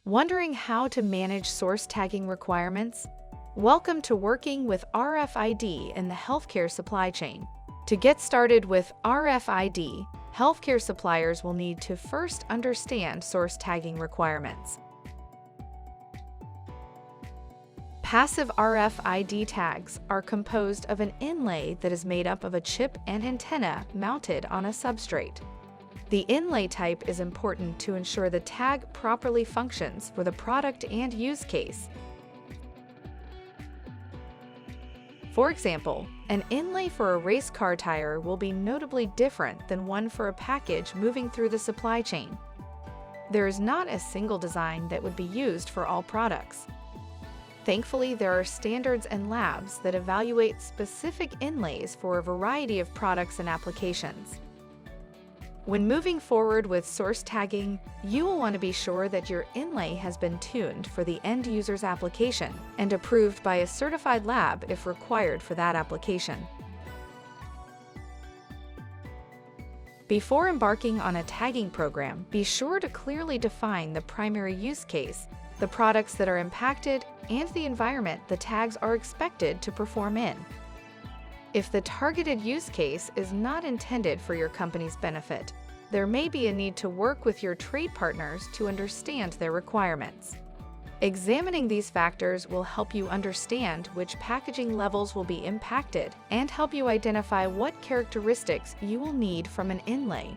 Wondering how to manage source tagging requirements? Welcome to working with RFID in the healthcare supply chain. To get started with RFID, healthcare suppliers will need to first understand source tagging requirements. Passive RFID tags are composed of an inlay that is made up of a chip and antenna mounted on a substrate. The inlay type is important to ensure the tag properly functions for the product and use case. For example, an inlay for a race car tire will be notably different than one for a package moving through the supply chain. There is not a single design that would be used for all products. Thankfully, there are standards and labs that evaluate specific inlays for a variety of products and applications. When moving forward with source tagging, you will want to be sure that your inlay has been tuned for the end user's application and approved by a certified lab if required for that application. Before embarking on a tagging program, be sure to clearly define the primary use case, the products that are impacted, and the environment the tags are expected to perform in. If the targeted use case is not intended for your company's benefit, there may be a need to work with your trade partners to understand their requirements. Examining these factors will help you understand which packaging levels will be impacted and help you identify what characteristics you will need from an inlay.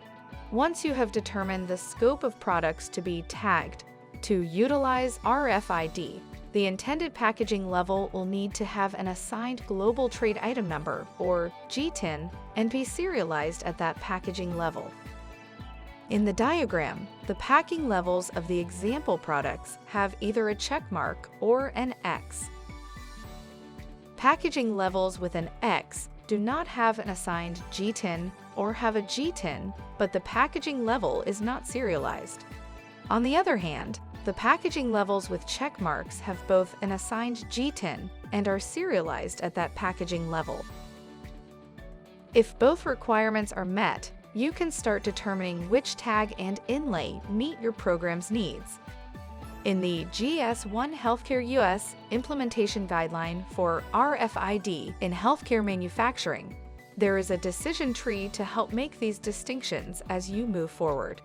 Once you have determined the scope of products to be tagged, to utilize RFID, the intended packaging level will need to have an assigned Global Trade Item Number, or GTIN, and be serialized at that packaging level. In the diagram, the packing levels of the example products have either a check mark or an X. Packaging levels with an X do not have an assigned GTIN or have a GTIN, but the packaging level is not serialized. On the other hand, the packaging levels with check marks have both an assigned GTIN and are serialized at that packaging level. If both requirements are met, you can start determining which tag and inlay meet your program's needs. In the GS1 Healthcare US Implementation Guideline for RFID in Healthcare Manufacturing, there is a decision tree to help make these distinctions as you move forward.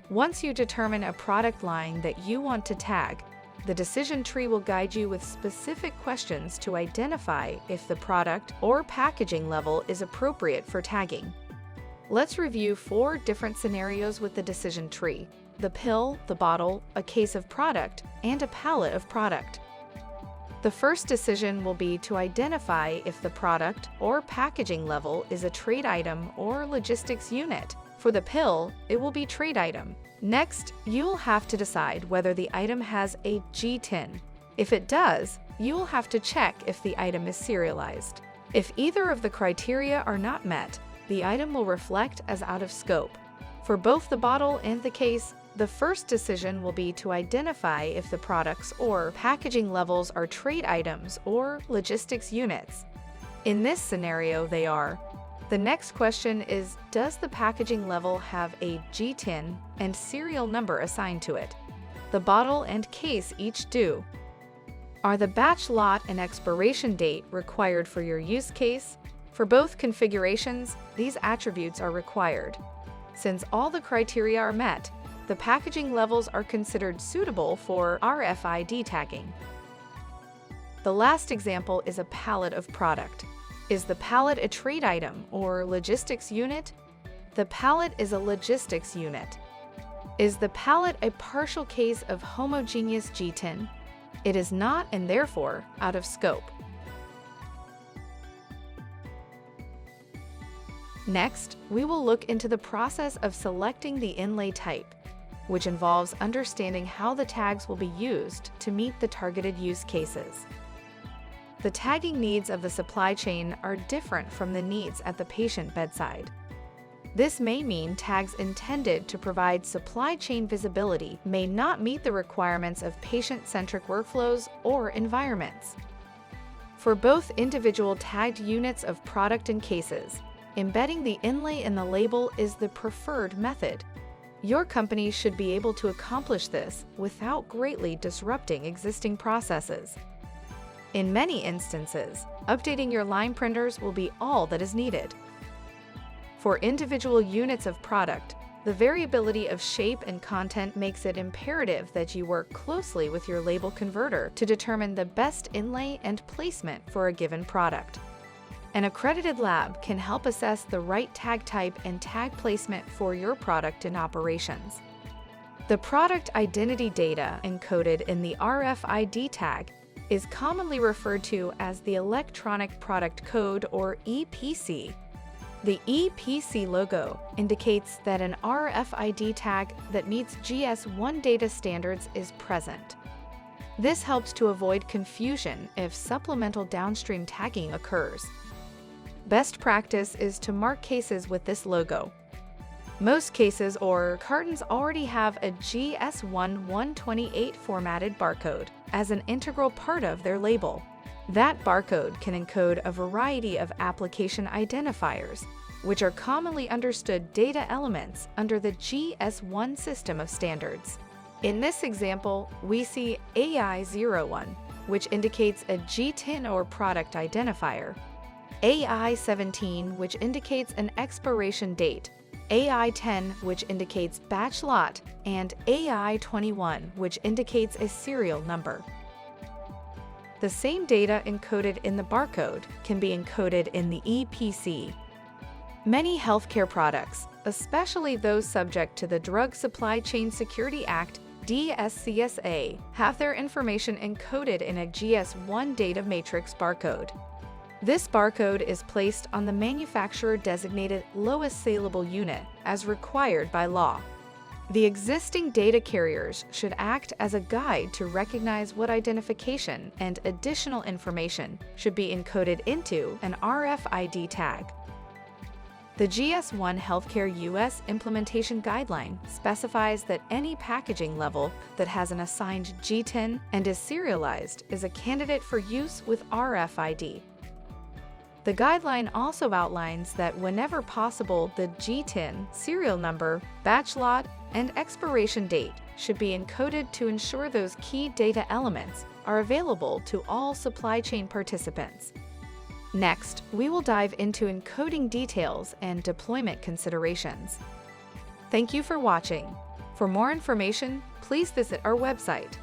Once you determine a product line that you want to tag, the decision tree will guide you with specific questions to identify if the product or packaging level is appropriate for tagging. Let's review 4 different scenarios with the decision tree: the pill, the bottle, a case of product, and a pallet of product. The first decision will be to identify if the product or packaging level is a trade item or logistics unit. For the pill, it will be trade item. Next, you'll have to decide whether the item has a GTIN. If it does, you'll have to check if the item is serialized. If either of the criteria are not met, the item will reflect as out of scope. For both the bottle and the case, the first decision will be to identify if the products or packaging levels are trade items or logistics units. In this scenario, they are. The next question is, does the packaging level have a GTIN and serial number assigned to it? The bottle and case each do. Are the batch lot and expiration date required for your use case? For both configurations, these attributes are required. Since all the criteria are met, the packaging levels are considered suitable for RFID tagging. The last example is a pallet of product. Is the pallet a trade item or logistics unit? The pallet is a logistics unit. Is the pallet a partial case of homogeneous GTIN? It is not, and therefore out of scope. Next, we will look into the process of selecting the inlay type, which involves understanding how the tags will be used to meet the targeted use cases. The tagging needs of the supply chain are different from the needs at the patient bedside. This may mean tags intended to provide supply chain visibility may not meet the requirements of patient-centric workflows or environments. For both individual tagged units of product and cases, embedding the inlay in the label is the preferred method. Your company should be able to accomplish this without greatly disrupting existing processes. In many instances, updating your line printers will be all that is needed. For individual units of product, the variability of shape and content makes it imperative that you work closely with your label converter to determine the best inlay and placement for a given product. An accredited lab can help assess the right tag type and tag placement for your product in operations. The product identity data encoded in the RFID tag is commonly referred to as the Electronic Product Code, or EPC. The EPC logo indicates that an RFID tag that meets GS1 data standards is present. This helps to avoid confusion if supplemental downstream tagging occurs. Best practice is to mark cases with this logo. Most cases or cartons already have a GS1 128 formatted barcode as an integral part of their label. That barcode can encode a variety of application identifiers, which are commonly understood data elements under the GS1 system of standards. In this example, we see AI01, which indicates a GTIN or product identifier, AI17, which indicates an expiration date, AI10, which indicates batch lot, and AI21, which indicates a serial number. The same data encoded in the barcode can be encoded in the EPC. Many healthcare products, especially those subject to the Drug Supply Chain Security Act (DSCSA), have their information encoded in a GS1 data matrix barcode. This barcode is placed on the manufacturer-designated lowest saleable unit as required by law. The existing data carriers should act as a guide to recognize what identification and additional information should be encoded into an RFID tag. The GS1 Healthcare US Implementation Guideline specifies that any packaging level that has an assigned GTIN and is serialized is a candidate for use with RFID. The guideline also outlines that whenever possible, the GTIN, serial number, batch lot, and expiration date should be encoded to ensure those key data elements are available to all supply chain participants. Next, we will dive into encoding details and deployment considerations. Thank you for watching. For more information, please visit our website